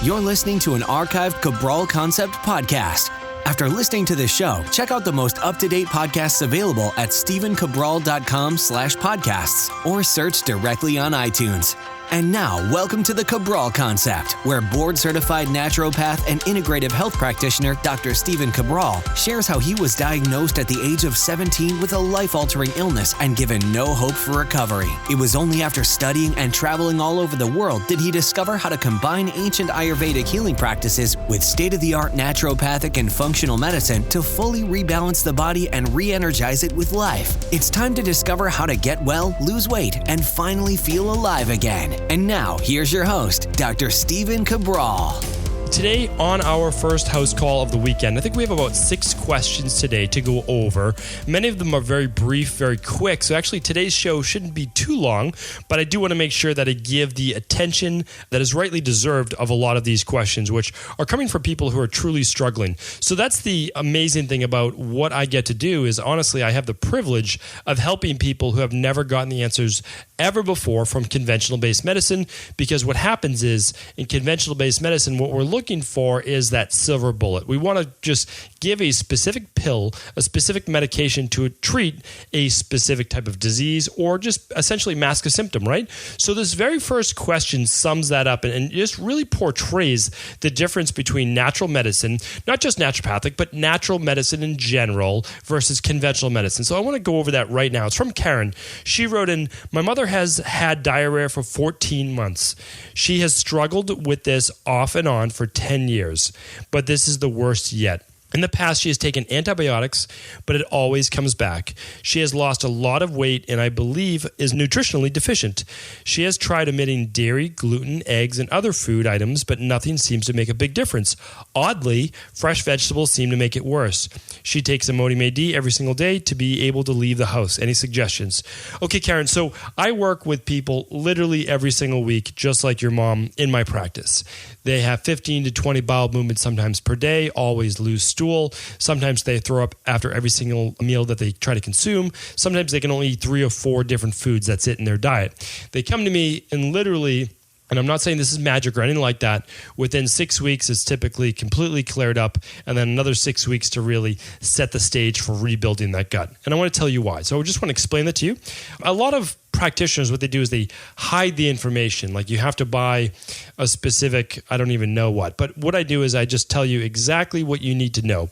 You're listening to an archived Cabral Concept podcast. After listening to this show, check out the most up-to-date podcasts available at stephencabral.com/podcasts or search directly on iTunes. And now, welcome to the Cabral Concept, where board-certified naturopath and integrative health practitioner Dr. Stephen Cabral shares how he was diagnosed at the age of 17 with a life-altering illness and given no hope for recovery. It was only after studying and traveling all over the world did he discover how to combine ancient Ayurvedic healing practices with state-of-the-art naturopathic and functional medicine to fully rebalance the body and re-energize it with life. It's time to discover how to get well, lose weight, and finally feel alive again. And now, here's your host, Dr. Stephen Cabral. Today on our first house call of the weekend, I think we have about 6 questions today to go over. Many of them are very brief, very quick. So actually today's show shouldn't be too long, but I do want to make sure that I give the attention that is rightly deserved of a lot of these questions, which are coming from people who are truly struggling. So that's the amazing thing about what I get to do is, honestly, I have the privilege of helping people who have never gotten the answers ever before from conventional-based medicine, because what happens is in conventional-based medicine, what we're looking for is that silver bullet. We want to just give a specific pill, a specific medication to treat a specific type of disease or just essentially mask a symptom, right? So this very first question sums that up and just really portrays the difference between natural medicine, not just naturopathic, but natural medicine in general versus conventional medicine. So I want to go over that right now. It's from Karen. She wrote in, "My mother has had diarrhea for 14 months. She has struggled with this off and on for 10 years, but this is the worst yet. In the past, she has taken antibiotics, but it always comes back. She has lost a lot of weight and I believe is nutritionally deficient. She has tried omitting dairy, gluten, eggs, and other food items, but nothing seems to make a big difference. Oddly, fresh vegetables seem to make it worse. She takes Ammodium AD every single day to be able to leave the house. Any suggestions?" Okay, Karen, so I work with people literally every single week, just like your mom, in my practice. They have 15 to 20 bowel movements sometimes per day, always lose stool. Sometimes they throw up after every single meal that they try to consume. Sometimes they can only eat 3 or 4 different foods. That's it in their diet. They come to me and literally, and I'm not saying this is magic or anything like that, within 6 weeks, it's typically completely cleared up, and then another 6 weeks to really set the stage for rebuilding that gut. And I want to tell you why. So I just want to explain that to you. A lot of practitioners, what they do is they hide the information. Like you have to buy a specific, I don't even know what. But what I do is I just tell you exactly what you need to know.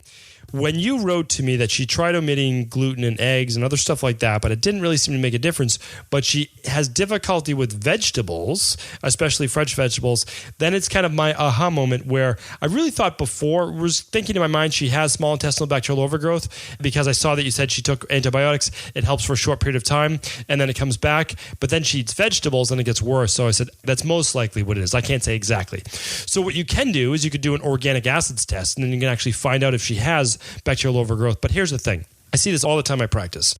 When you wrote to me that she tried omitting gluten and eggs and other stuff like that, but it didn't really seem to make a difference, but she has difficulty with vegetables, especially fresh vegetables, then it's kind of my aha moment where I really thought before, was thinking in my mind she has small intestinal bacterial overgrowth because I saw that you said she took antibiotics. It helps for a short period of time and then it comes back, but then she eats vegetables and it gets worse. So I said, that's most likely what it is. I can't say exactly. So what you can do is you could do an organic acids test and then you can actually find out if she has bacterial overgrowth. But here's the thing. I see this all the time in practice.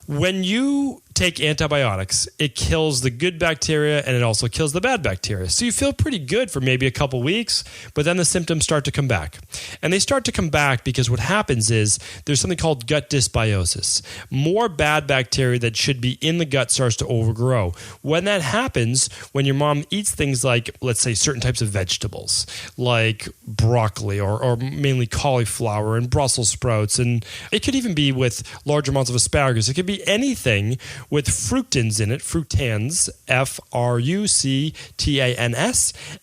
When you take antibiotics, it kills the good bacteria and it also kills the bad bacteria. So you feel pretty good for maybe a couple weeks, but then the symptoms start to come back. And they start to come back because what happens is there's something called gut dysbiosis. More bad bacteria that should be in the gut starts to overgrow. When that happens, when your mom eats things like, let's say, certain types of vegetables, like broccoli or mainly cauliflower and Brussels sprouts, and it could even be with large amounts of asparagus. It could be anything with fructans in it, fructans, Fructans,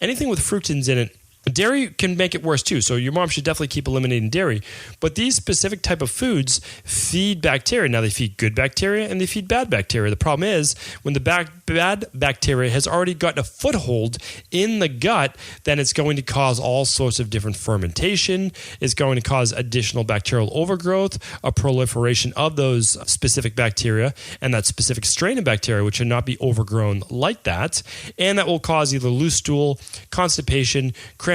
anything with fructans in it. Dairy can make it worse too, so your mom should definitely keep eliminating dairy. But these specific type of foods feed bacteria. Now, they feed good bacteria and they feed bad bacteria. The problem is when the bad bacteria has already gotten a foothold in the gut, then it's going to cause all sorts of different fermentation. It's going to cause additional bacterial overgrowth, a proliferation of those specific bacteria and that specific strain of bacteria, which should not be overgrown like that. And that will cause either loose stool, constipation, cramping,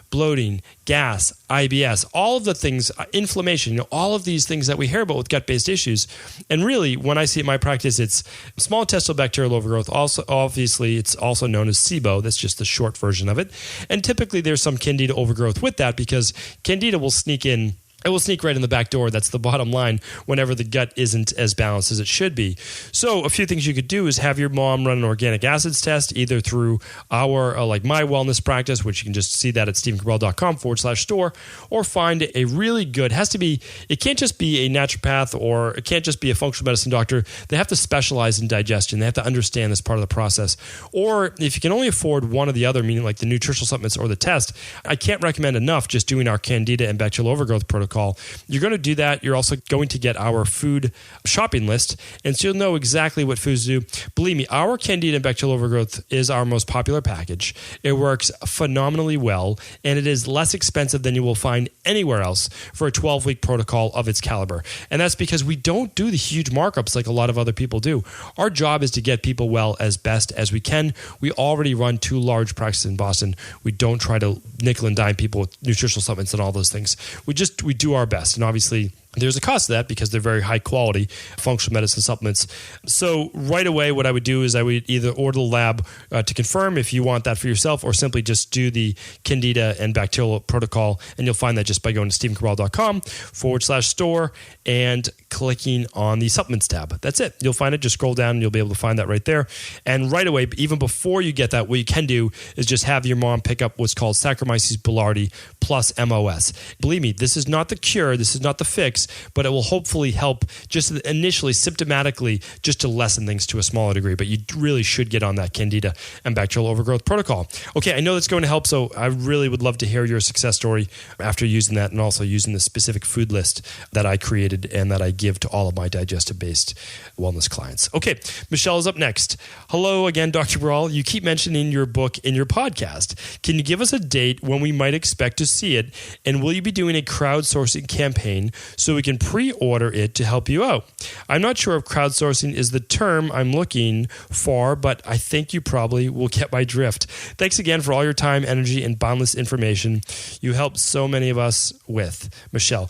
bloating, gas, IBS, all of the things, inflammation, all of these things that we hear about with gut-based issues. And really, when I see it in my practice, it's small intestinal bacterial overgrowth. Also, obviously, it's also known as SIBO. That's just the short version of it. And typically, there's some candida overgrowth with that because candida will sneak in it will sneak right in the back door. That's the bottom line whenever the gut isn't as balanced as it should be. So a few things you could do is have your mom run an organic acids test, either through our like My Wellness Practice, which you can just see that at stephencabral.com/store, or find a really good, it can't just be a naturopath or it can't just be a functional medicine doctor. They have to specialize in digestion. They have to understand this part of the process. Or if you can only afford one or the other, meaning like the nutritional supplements or the test, I can't recommend enough just doing our Candida and bacterial overgrowth protocol. You're going to do that. You're also going to get our food shopping list, and so you'll know exactly what foods to do. Believe me, our Candida and bacterial overgrowth is our most popular package. It works phenomenally well, and it is less expensive than you will find anywhere else for a 12-week protocol of its caliber. And that's because we don't do the huge markups like a lot of other people do. Our job is to get people well as best as we can. We already run 2 large practices in Boston. We don't try to nickel and dime people with nutritional supplements and all those things. We do our best. And obviously, there's a cost to that because they're very high quality functional medicine supplements. So right away, what I would do is I would either order the lab to confirm if you want that for yourself, or simply just do the Candida and bacterial protocol. And you'll find that just by going to stephencabral.com/store and clicking on the supplements tab. That's it. You'll find it. Just scroll down and you'll be able to find that right there. And right away, even before you get that, what you can do is just have your mom pick up what's called Saccharomyces boulardii plus MOS. Believe me, this is not the cure. This is not the fix, but it will hopefully help just initially symptomatically just to lessen things to a smaller degree. But you really should get on that Candida and bacterial overgrowth protocol. Okay, I know that's going to help, so I really would love to hear your success story after using that, and also using the specific food list that I created and that I give to all of my digestive-based wellness clients. Okay, Michelle is up next. Hello again, Dr. Cabral. You keep mentioning your book in your podcast. Can you give us a date when we might expect to see it, and will you be doing a crowdsourcing campaign so we can pre-order it to help you out? I'm not sure if crowdsourcing is the term I'm looking for, but I think you probably will get my drift. Thanks again for all your time, energy, and boundless information you helped so many of us with. Michelle,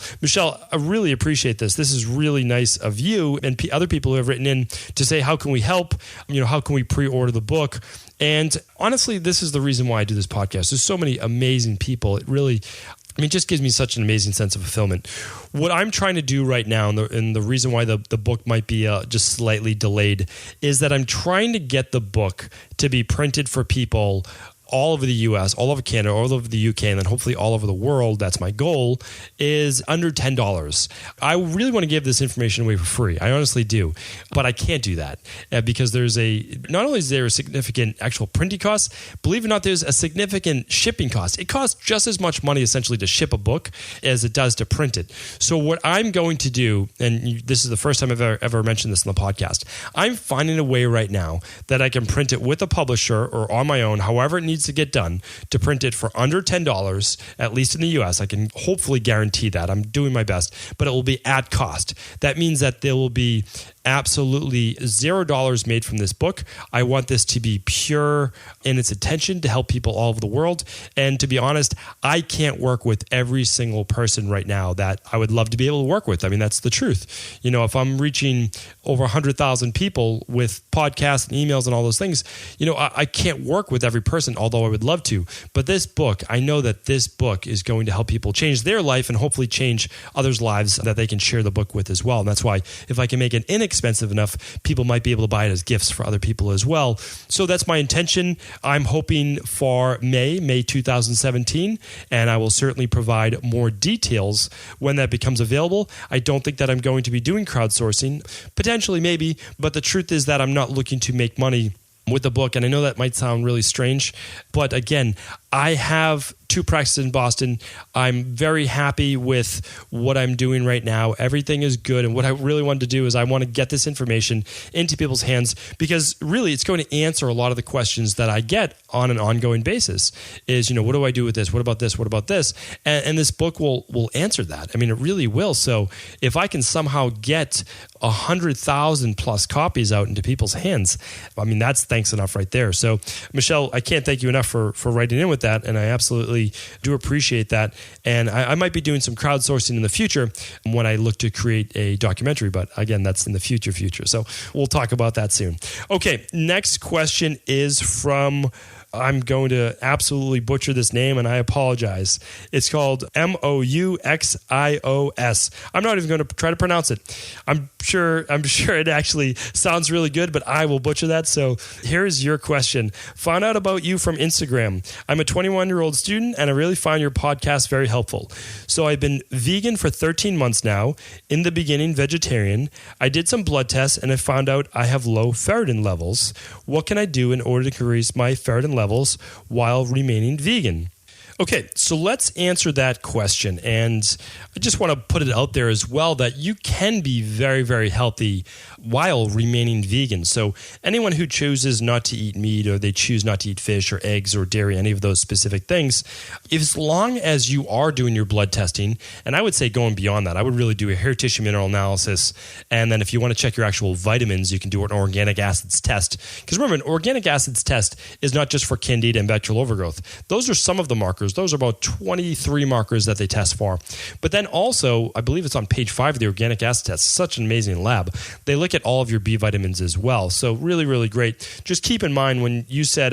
I really appreciate this. This is really nice of you and other people who have written in to say, how can we help? How can we pre-order the book? And honestly, this is the reason why I do this podcast. There's so many amazing people. It really, it just gives me such an amazing sense of fulfillment. What I'm trying to do right now, and the reason why the book might be just slightly delayed, is that I'm trying to get the book to be printed for people all over the US, all over Canada, all over the UK, and then hopefully all over the world. That's my goal, is under $10. I really want to give this information away for free. I honestly do. But I can't do that because not only is there a significant actual printing cost, believe it or not, there's a significant shipping cost. It costs just as much money essentially to ship a book as it does to print it. So what I'm going to do, and this is the first time I've ever mentioned this in the podcast, I'm finding a way right now that I can print it with a publisher or on my own, however it needs to get done, to print it for under $10, at least in the US. I can hopefully guarantee that. I'm doing my best, but it will be at cost. That means that there will be absolutely $0 made from this book. I want this to be pure in its intention to help people all over the world. And to be honest, I can't work with every single person right now that I would love to be able to work with. I mean, that's the truth. If I'm reaching over 100,000 people with podcasts and emails and all those things, I can't work with every person, although I would love to. But this book, I know that this book is going to help people change their life and hopefully change others' lives that they can share the book with as well. And that's why if I can make it inexpensive enough, people might be able to buy it as gifts for other people as well. So that's my intention. I'm hoping for May 2017, and I will certainly provide more details when that becomes available. I don't think that I'm going to be doing crowdsourcing. Potentially, maybe, but the truth is that I'm not looking to make money with the book. And I know that might sound really strange, but again, I have 2 practices in Boston. I'm very happy with what I'm doing right now. Everything is good. And what I really wanted to do is I want to get this information into people's hands because really it's going to answer a lot of the questions that I get on an ongoing basis is, what do I do with this? What about this? What about this? And this book will answer that. I mean, it really will. So if I can somehow get 100,000 plus copies out into people's hands, I mean, that's thanks enough right there. So Michelle, I can't thank you enough for writing in with that. And I absolutely do appreciate that. And I might be doing some crowdsourcing in the future when I look to create a documentary. But again, that's in the future. So we'll talk about that soon. Okay, next question is from I'm going to absolutely butcher this name, and I apologize. It's called Mouxios. I'm not even going to try to pronounce it. I'm sure it actually sounds really good, but I will butcher that. So here's your question. Found out about you from Instagram. I'm a 21-year-old student, and I really find your podcast very helpful. So I've been vegan for 13 months now. In the beginning, vegetarian. I did some blood tests, and I found out I have low ferritin levels. What can I do in order to increase my ferritin levels while remaining vegan? Okay, so let's answer that question. And I just want to put it out there as well that you can be very, very healthy while remaining vegan. So anyone who chooses not to eat meat, or they choose not to eat fish or eggs or dairy, any of those specific things, as long as you are doing your blood testing, and I would say going beyond that, I would really do a hair tissue mineral analysis. And then if you want to check your actual vitamins, you can do an organic acids test. Because remember, an organic acids test is not just for candida and bacterial overgrowth. Those are some of the markers. Those are about 23 markers that they test for. But then also, I believe it's on page 5 of the organic acid test. Such an amazing lab. They look at all of your B vitamins as well. So really, really great. Just keep in mind when you said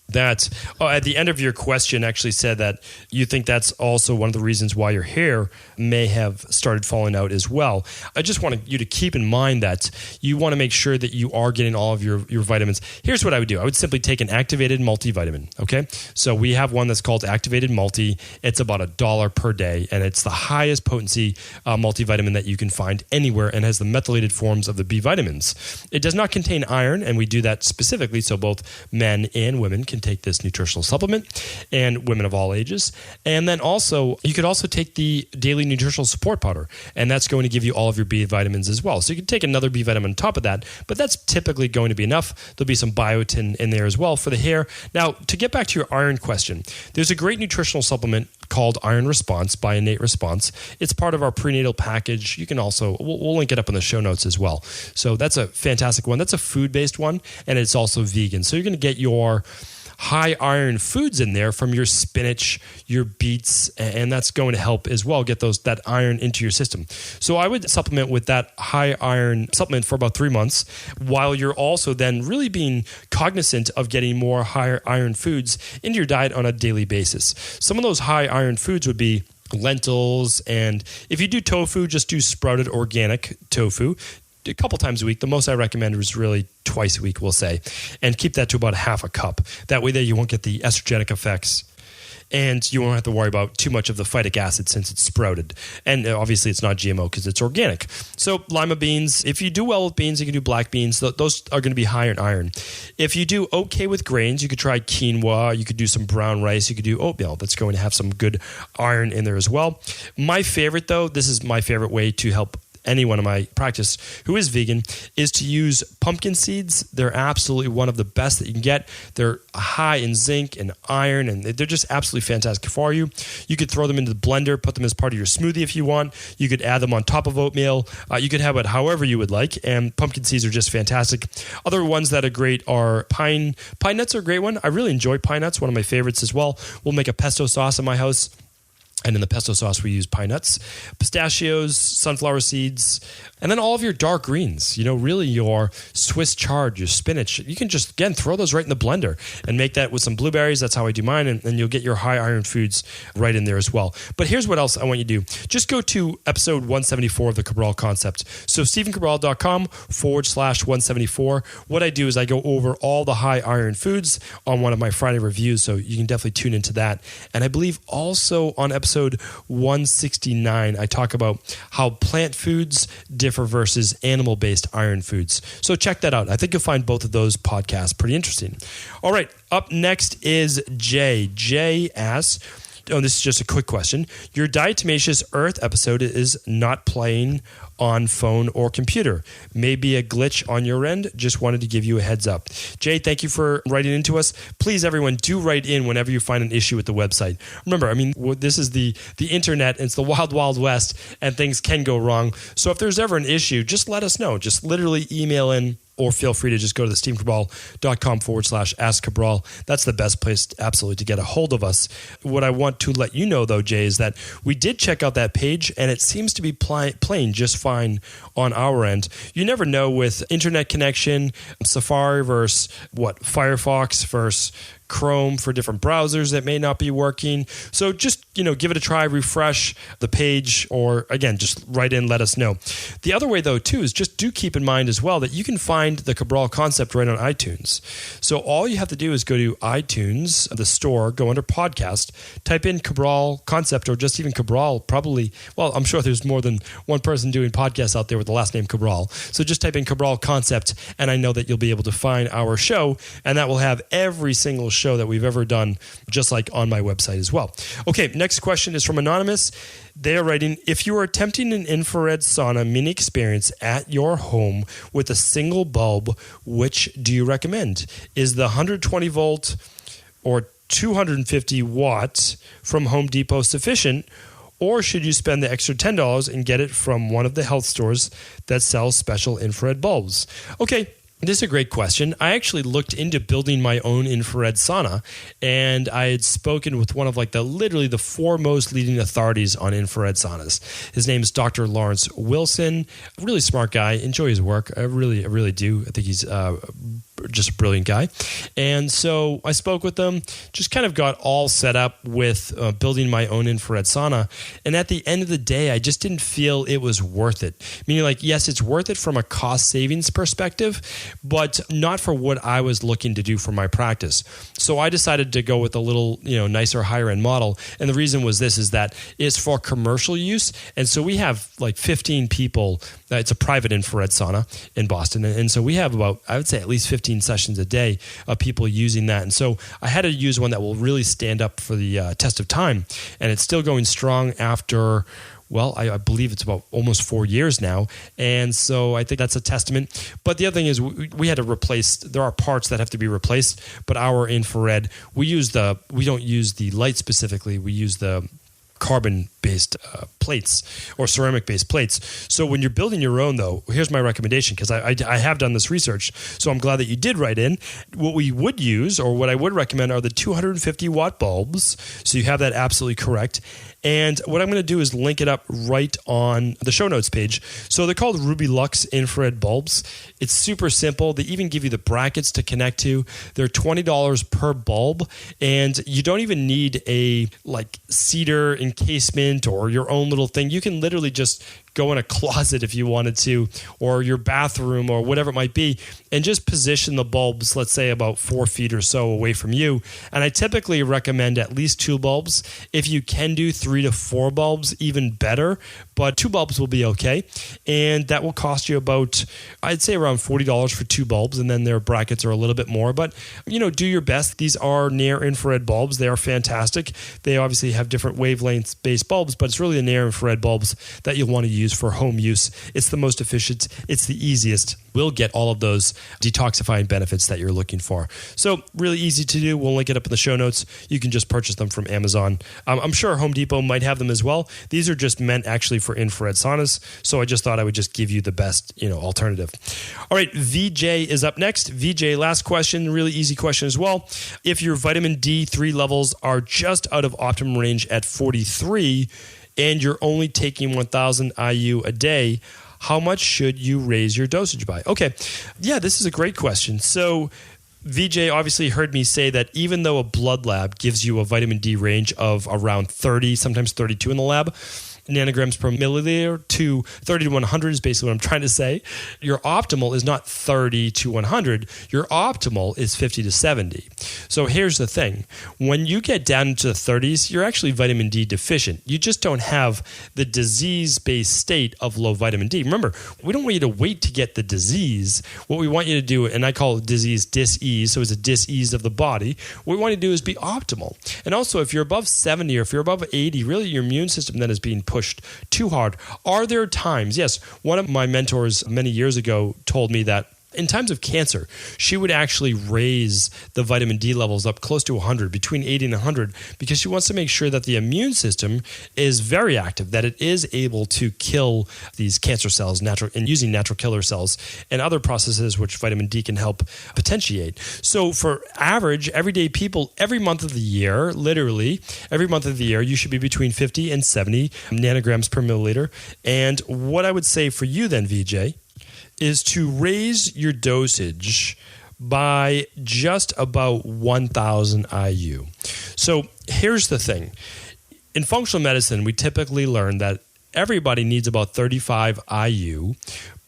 that at the end of your question actually said that you think that's also one of the reasons why your hair may have started falling out as well. I just want you to keep in mind that you want to make sure that you are getting all of your vitamins. Here's what I would do. I would simply take an activated multivitamin. Okay. So we have one that's called activated multi. It's about $1 per day, and it's the highest potency multivitamin that you can find anywhere, and has the methylated forms of the B vitamins. It does not contain iron, and we do that specifically so both men and women can take this nutritional supplement, and women of all ages. And then also, you could also take the daily nutritional support powder, and that's going to give you all of your B vitamins as well. So you can take another B vitamin on top of that, but that's typically going to be enough. There'll be some biotin in there as well for the hair. Now, to get back to your iron question, there's a great nutritional supplement called Iron Response by Innate Response. It's part of our prenatal package. You can also, we'll link it up in the show notes as well. So that's a fantastic one. That's a food-based one, and it's also vegan. So you're going to get your high iron foods in there from your spinach, your beets, and that's going to help as well get that iron into your system. So I would supplement with that high iron supplement for about 3 months, while you're also then really being cognizant of getting more higher iron foods into your diet on a daily basis. Some of those high iron foods would be lentils, and if you do tofu, just do sprouted organic tofu a couple times a week. The most I recommend is really twice a week, we'll say, and keep that to about half a cup. That way you won't get the estrogenic effects, and you won't have to worry about too much of the phytic acid since it's sprouted. And obviously it's not GMO because it's organic. So lima beans, if you do well with beans, you can do black beans. Those are going to be higher in iron. If you do okay with grains, you could try quinoa. You could do some brown rice. You could do oatmeal. That's going to have some good iron in there as well. My favorite, though, this is my favorite way to help anyone in my practice who is vegan, is to use pumpkin seeds. They're absolutely one of the best that you can get. They're high in zinc and iron, and they're just absolutely fantastic for you. You could throw them into the blender, put them as part of your smoothie if you want. You could add them on top of oatmeal. You could have it however you would like, and pumpkin seeds are just fantastic. Other ones that are great are pine nuts are a great one. I really enjoy pine nuts, one of my favorites as well. We'll make a pesto sauce in my house. And in the pesto sauce, we use pine nuts, pistachios, sunflower seeds, and then all of your dark greens. Really your Swiss chard, your spinach. You can just, again, throw those right in the blender and make that with some blueberries. That's how I do mine. And you'll get your high iron foods right in there as well. But here's what else I want you to do. Just go to episode 174 of the Cabral Concept. So StephenCabral.com/174. What I do is I go over all the high iron foods on one of my Friday reviews. So you can definitely tune into that. And I believe also on episode 169, I talk about how plant foods differ versus animal-based iron foods. So check that out. I think you'll find both of those podcasts pretty interesting. All right, up next is Jay. Jay asks, this is just a quick question. Your Diatomaceous Earth episode is not playing on phone or computer. Maybe a glitch on your end. Just wanted to give you a heads up. Jay, thank you for writing into us. Please, everyone, do write in whenever you find an issue with the website. Remember, this is the internet. It's the wild, wild west, and things can go wrong. So if there's ever an issue, just let us know. Just literally email in, or feel free to just go to thestephencabral.com/Ask Cabral. That's the best place absolutely to get a hold of us. What I want to let you know, though, Jay, is that we did check out that page, and it seems to be playing just fine on our end. You never know with internet connection, Safari versus Firefox versus Chrome for different browsers that may not be working. So just, give it a try, refresh the page, or again, just write in, let us know. The other way though too is just do keep in mind as well that you can find the Cabral concept right on iTunes. So all you have to do is go to iTunes, the store, go under podcast, type in Cabral concept, or just even Cabral, probably, well, I'm sure there's more than one person doing podcasts out there with the last name Cabral. So just type in Cabral concept, and I know that you'll be able to find our show, and that will have every single show that we've ever done, just like on my website as well. Okay, next question is from Anonymous. They are writing, if you are attempting an infrared sauna mini experience at your home with a single bulb, which do you recommend? Is the 120 volt or 250 watts from Home Depot sufficient, or should you spend the extra $10 and get it from one of the health stores that sells special infrared bulbs? Okay, this is a great question. I actually looked into building my own infrared sauna, and I had spoken with one of literally the foremost leading authorities on infrared saunas. His name is Dr. Lawrence Wilson. A really smart guy. Enjoy his work. I really do. I think he's just a brilliant guy. And so I spoke with them, just kind of got all set up with building my own infrared sauna. And at the end of the day, I just didn't feel it was worth it. Meaning yes, it's worth it from a cost savings perspective, but not for what I was looking to do for my practice. So I decided to go with a little, nicer, higher end model. And the reason was this, is that it's for commercial use. And so we have 15 people. It's a private infrared sauna in Boston. And so we have about, I would say, at least 15 sessions a day of people using that. And so I had to use one that will really stand up for the test of time. And it's still going strong after, well, I believe it's about almost 4 years now. And so I think that's a testament. But the other thing is we had to replace, there are parts that have to be replaced, but our infrared, we don't use the light specifically. We use the carbon-based plates or ceramic-based plates. So when you're building your own, though, here's my recommendation, because I have done this research, so I'm glad that you did write in. What we would use, or what I would recommend, are the 250-watt bulbs. So you have that absolutely correct. And what I'm going to do is link it up right on the show notes page. So they're called Ruby Lux infrared bulbs. It's super simple. They even give you the brackets to connect to. They're $20 per bulb, and you don't even need a cedar encasement or your own little thing. You can literally just go in a closet if you wanted to, or your bathroom, or whatever it might be, and just position the bulbs, let's say about 4 feet or so away from you. And I typically recommend at least 2 bulbs. If you can do 3 to 4 bulbs, even better, but 2 bulbs will be okay. And that will cost you about, I'd say around $40 for 2 bulbs, and then their brackets are a little bit more. But, do your best. These are near infrared bulbs. They are fantastic. They obviously have different wavelength-based bulbs, but it's really the near infrared bulbs that you'll want to use for home use. It's the most efficient. It's the easiest. We'll get all of those detoxifying benefits that you're looking for. So really easy to do. We'll link it up in the show notes. You can just purchase them from Amazon. I'm sure Home Depot might have them as well. These are just meant actually for infrared saunas. So I just thought I would just give you the best, alternative. All right, VJ is up next. VJ, last question, really easy question as well. If your vitamin D3 levels are just out of optimum range at 43, and you're only taking 1,000 IU a day, how much should you raise your dosage by? Okay, yeah, this is a great question. So VJ obviously heard me say that even though a blood lab gives you a vitamin D range of around 30, sometimes 32 in the lab, nanograms per milliliter to 30 to 100 is basically what I'm trying to say. Your optimal is not 30 to 100. Your optimal is 50 to 70. So here's the thing. When you get down into the 30s, you're actually vitamin D deficient. You just don't have the disease-based state of low vitamin D. Remember, we don't want you to wait to get the disease. What we want you to do, and I call it disease dis-ease, so it's a dis-ease of the body. What we want you to do is be optimal. And also, if you're above 70 or if you're above 80, really your immune system then is being pushed too hard. Are there times? Yes. One of my mentors many years ago told me that in times of cancer, she would actually raise the vitamin D levels up close to 100, between 80 and 100, because she wants to make sure that the immune system is very active, that it is able to kill these cancer cells and using natural killer cells and other processes which vitamin D can help potentiate. So for average, everyday people, every month of the year, literally, every month of the year, you should be between 50 and 70 nanograms per milliliter. And what I would say for you then, VJ, is to raise your dosage by just about 1,000 IU. So here's the thing. In functional medicine, we typically learn that everybody needs about 35 IU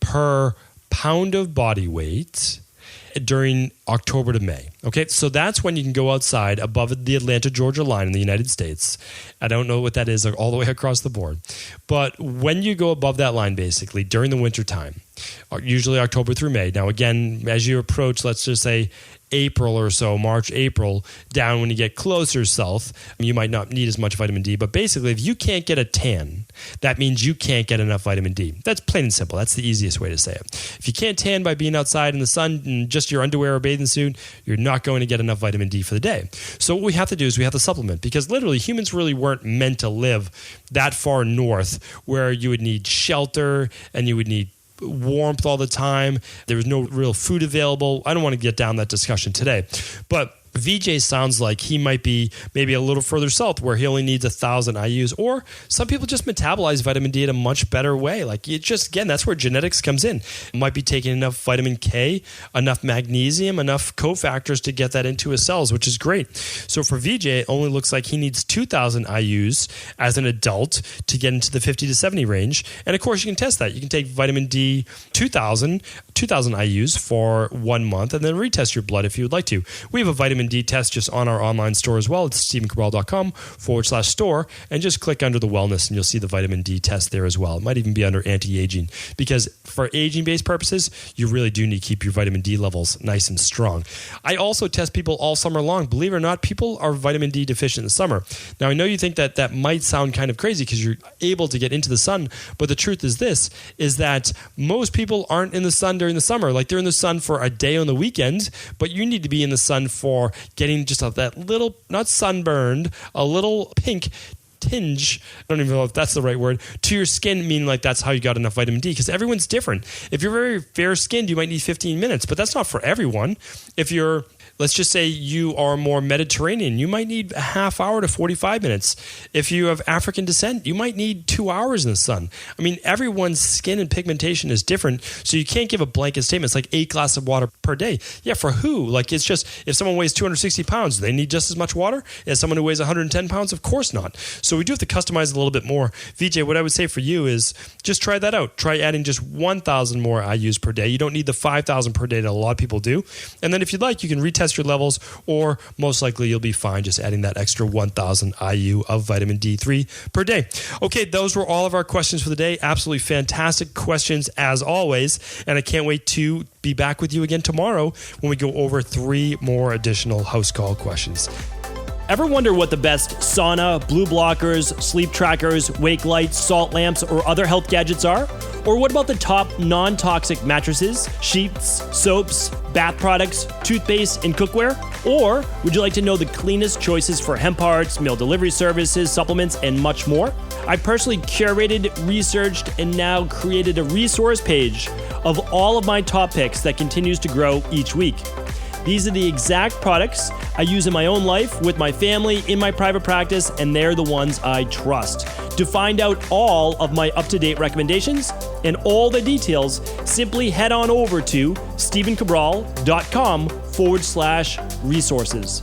per pound of body weight during October to May. Okay, so that's when you can go outside above the Atlanta-Georgia line in the United States. I don't know what that is all the way across the board. But when you go above that line, basically, during the winter time, usually October through May. Now, again, as you approach, let's just say April or so, March, April, down when you get closer south, you might not need as much vitamin D. But basically, if you can't get a tan, that means you can't get enough vitamin D. That's plain and simple. That's the easiest way to say it. If you can't tan by being outside in the sun in just your underwear or bathing suit, you're not going to get enough vitamin D for the day. So what we have to do is we have to supplement, because literally humans really weren't meant to live that far north where you would need shelter and you would need warmth all the time. There was no real food available. I don't want to get down that discussion today, but VJ sounds like he might be maybe a little further south where he only needs 1,000 IUs, or some people just metabolize vitamin D in a much better way. Like it just, again, that's where genetics comes in. It might be taking enough vitamin K, enough magnesium, enough cofactors to get that into his cells, which is great. So for VJ, it only looks like he needs 2,000 IUs as an adult to get into the 50 to 70 range. And of course, you can test that. You can take vitamin D 2,000 IUs for 1 month and then retest your blood if you would like to. We have a vitamin D test just on our online store as well. It's StephenCabral.com/store, and just click under the wellness and you'll see the vitamin D test there as well. It might even be under anti-aging, because for aging-based purposes, you really do need to keep your vitamin D levels nice and strong. I also test people all summer long. Believe it or not, people are vitamin D deficient in the summer. Now, I know you think that that might sound kind of crazy because you're able to get into the sun, but the truth is this, is that most people aren't in the sun during the summer. Like they're in the sun for a day on the weekend, but you need to be in the sun for getting just that little, not sunburned, a little pink tinge, I don't even know if that's the right word, to your skin, meaning like that's how you got enough vitamin D, because everyone's different. If you're very fair skinned, you might need 15 minutes, but that's not for everyone. If you're, let's just say you are more Mediterranean, you might need a half hour to 45 minutes. If you have African descent, you might need 2 hours in the sun. I mean, everyone's skin and pigmentation is different, so you can't give a blanket statement. It's like 8 glasses of water per day. Yeah, for who? Like, it's just, if someone weighs 260 pounds, do they need just as much water as someone who weighs 110 pounds? Of course not. So we do have to customize it a little bit more. VJ, what I would say for you is just try that out. Try adding just 1,000 more IUs per day. You don't need the 5,000 per day that a lot of people do. And then if you'd like, you can retest your levels, or most likely you'll be fine just adding that extra 1,000 IU of vitamin D3 per day. Okay, those were all of our questions for the day. Absolutely fantastic questions as always. And I can't wait to be back with you again tomorrow when we go over 3 more additional house call questions. Ever wonder what the best sauna, blue blockers, sleep trackers, wake lights, salt lamps, or other health gadgets are? Or what about the top non-toxic mattresses, sheets, soaps, bath products, toothpaste, and cookware? Or would you like to know the cleanest choices for hemp parts, meal delivery services, supplements, and much more? I personally curated, researched, and now created a resource page of all of my top picks that continues to grow each week. These are the exact products I use in my own life, with my family, in my private practice, and they're the ones I trust. To find out all of my up-to-date recommendations and all the details, simply head on over to StephenCabral.com/resources.